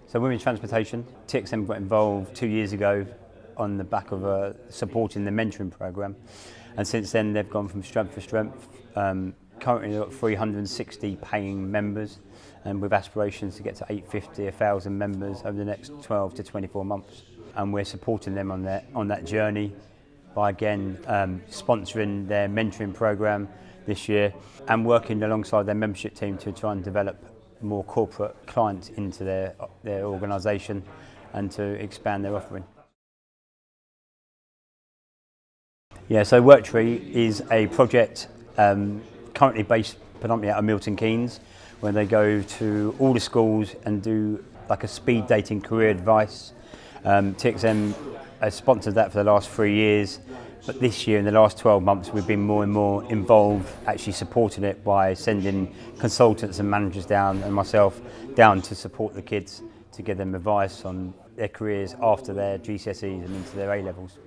So women's transportation, TXM got involved 2 years ago on the back of supporting the mentoring program, and since then they've gone from strength to strength. Currently they've got 360 paying members, and with aspirations to get to 850, 1,000 members over the next 12 to 24 months. And we're supporting them on that journey by again sponsoring their mentoring program this year and working alongside their membership team to try and develop more corporate clients into their organisation and to expand their offering. Yeah, so Worktree is a project currently based predominantly out of Milton Keynes, where they go to all the schools and do like a speed dating career advice. TXM has sponsored that for the last 3 years, but this year, in the last 12 months, we've been more and more involved, actually supporting it by sending consultants and managers down, and myself down, to support the kids, to give them advice on their careers after their GCSEs and into their A-levels.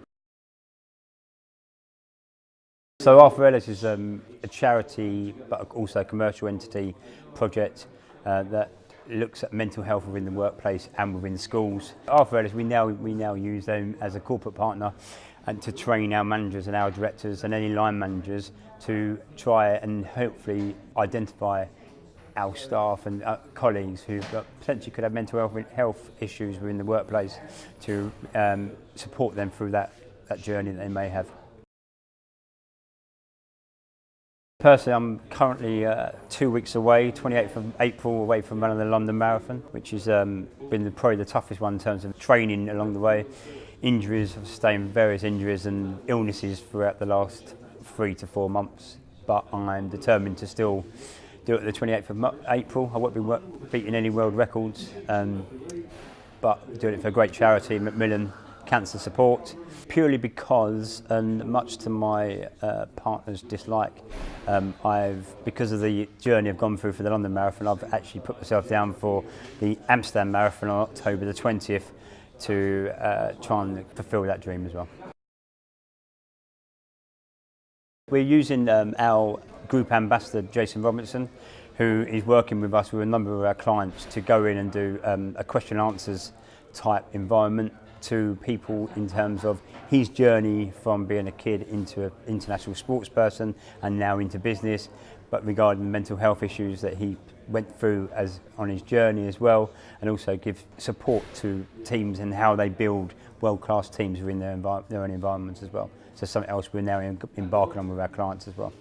So Ellis is a charity but also a commercial entity project that looks at mental health within the workplace and within schools. Ellis, we now use them as a corporate partner and to train our managers and our directors and any line managers to try and hopefully identify our staff and colleagues who potentially could have mental health issues within the workplace, to support them through that journey that they may have. Personally, I'm currently 2 weeks away, 28th of April, away from running the London Marathon, which has been probably the toughest one in terms of training along the way. Injuries, I've sustained various injuries and illnesses throughout the last 3 to 4 months, but I'm determined to still do it the 28th of April. I won't be beating any world records, but doing it for a great charity, Macmillan Cancer Support, purely because, and much to my partner's dislike, because of the journey I've gone through for the London Marathon, I've actually put myself down for the Amsterdam Marathon on October the 20th to try and fulfil that dream as well. We're using our group ambassador, Jason Robinson, who is working with us with a number of our clients to go in and do a question and answers type environment to people in terms of his journey from being a kid into an international sports person and now into business, but regarding mental health issues that he went through on his journey as well, and also give support to teams and how they build world-class teams within their own environments as well. So something else we're now embarking on with our clients as well.